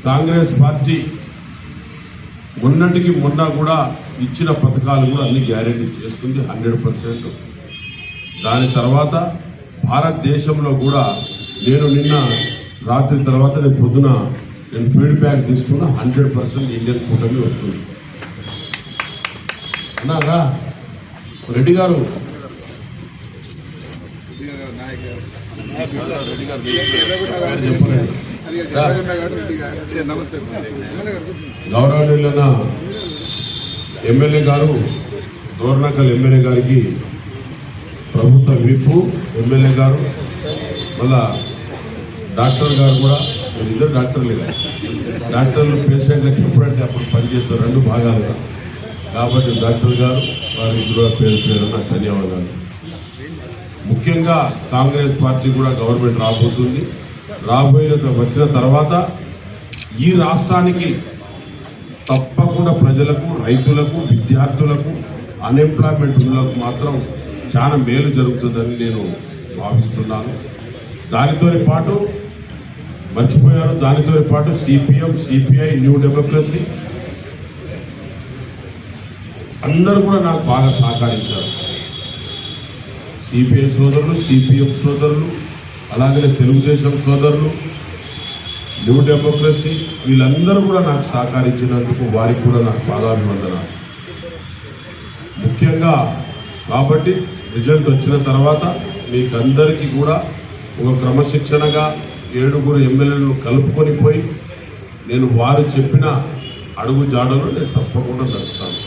Congress party మొన్నటికి మొన్న కూడా ఇచ్చిన పథకాలు కూడా అన్ని గ్యారెంటీ చేస్తుంది 100%. దాని తర్వాత భారతదేశంలో కూడా నేను నిన్న రాత్రి తర్వాత నేను పొద్దున నేను ఫీడ్బ్యాక్ తీసుకున్న 100% ఇండియన్ కూటమి వస్తుంది అన్నారా రెడ్డి గారు. గౌరవనీయులైన ఎమ్మెల్యే గారు దోర్నకల్ ఎమ్మెల్యే గారికి ప్రభుత్వ విప్పు ఎమ్మెల్యే గారు మళ్ళా డాక్టర్ గారు కూడా ఇద్దరు డాక్టర్లే డాక్టర్లు పేషెంట్లకు ఎప్పుడంటే అప్పుడు పనిచేస్తారు 2 భాగాలుగా. కాబట్టి డాక్టర్ గారు వారికి కూడా పేరు పేరున్న ధన్యవాదాలు. ముఖ్యంగా కాంగ్రెస్ పార్టీ కూడా గవర్నమెంట్ రాబోతుంది. వచ్చిన తర్వాత ఈ రాష్ట్రానికి తప్పకుండా ప్రజలకు, రైతులకు, విద్యార్థులకు, అన్ఎంప్లాయ్మెంట్ ఉన్నలకు మాత్రం చాలా మేలు జరుగుతుందని నేను భావిస్తున్నాను. దానితో పాటు మర్చిపోయారు, దానితో పాటు సిపిఎం, సిపిఐ, న్యూ డెమోక్రసీ అందరూ కూడా నాకు బాగా సహకరించారు. సిపిఐ సోదరులు, సిపిఎం సోదరులు, అలాగే తెలుగుదేశం సోదరులు, న్యూ డెమోక్రసీ వీళ్ళందరూ కూడా నాకు సహకరించినందుకు వారికి కూడా నాకు పాదాభివందనాలు. ముఖ్యంగా కాబట్టి రిజల్ట్ వచ్చిన తర్వాత మీకందరికీ కూడా ఒక క్రమశిక్షణగా 7 ఎమ్మెల్యేలను కలుపుకొని పోయి నేను వారు చెప్పిన అడుగు జాడలు నేను తప్పకుండా నడుస్తాను.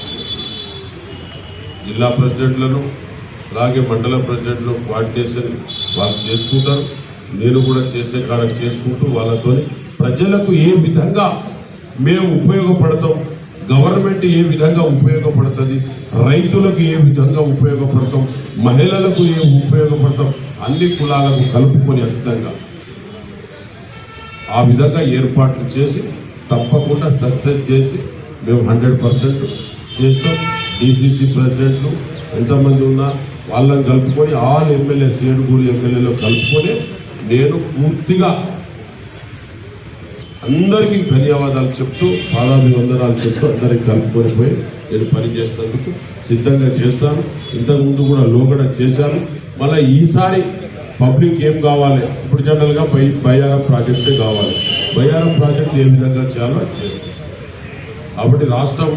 జిల్లా ప్రెసిడెంట్లను అలాగే మండల ప్రెసిడెంట్లు కోఆర్డినేషన్ వాళ్ళు చేసుకుంటారు. నేను కూడా చేసే కాడకు చేసుకుంటూ వాళ్ళతో ప్రజలకు ఏ విధంగా మేము ఉపయోగపడతాం, గవర్నమెంట్ ఏ విధంగా ఉపయోగపడుతుంది, రైతులకు ఏ విధంగా ఉపయోగపడతాం, మహిళలకు ఏ ఉపయోగపడతాం, అన్ని కులాలకు కలుపుకొని అర్థంగా ఆ విధంగా ఏర్పాట్లు చేసి తప్పకుండా సక్సెస్ చేసి మేము 100% చేస్తాం. డిసిసి ప్రెసిడెంట్లు ఎంతమంది ఉన్నా వాళ్ళని కలుపుకొని ఆల్ ఎమ్మెల్యేస్ 7 ఎమ్మెల్యేలో కలుపుకొని నేను పూర్తిగా అందరికీ ధన్యవాదాలు చెప్తూ పాదాభివందనాలు చెప్తూ అందరికి కలుపుకొని పోయి నేను పని చేసేందుకు సిద్ధంగా చేస్తాను. ఇంతకుముందు కూడా లోగడ చేశాను. మళ్ళీ ఈసారి పబ్లిక్ ఏం కావాలి, ఇప్పుడు జనరల్గా బయ్యారం ప్రాజెక్టే కావాలి. బయ్యారం ప్రాజెక్ట్ ఏ విధంగా చేయాలో చేస్తాను. కాబట్టి రాష్ట్రం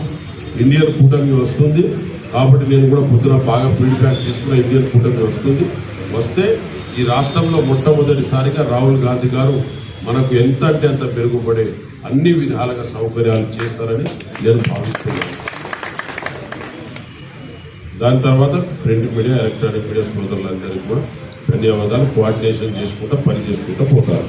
ఇండియన్ కూటమి వస్తుంది. కాబట్టి నేను కూడా పొద్దున బాగా ఫీడ్బ్యాక్ తీసుకున్న ఇండియన్ కూటమి వస్తుంది. వస్తే ఈ రాష్ట్రంలో మొట్టమొదటిసారిగా రాహుల్ గాంధీ గారు మనకు ఎంత అంటే అంత మెరుగుపడే అన్ని విధాలుగా సౌకర్యాలు చేస్తారని నేను భావిస్తున్నాను. దాని తర్వాత ప్రింట్ మీడియా, ఎలక్ట్రానిక్ మీడియా సోదరులందరికీ కూడా ధన్యవాదాలు. కోఆర్డినేషన్ చేసుకుంటూ పని చేసుకుంటూ పోతారు.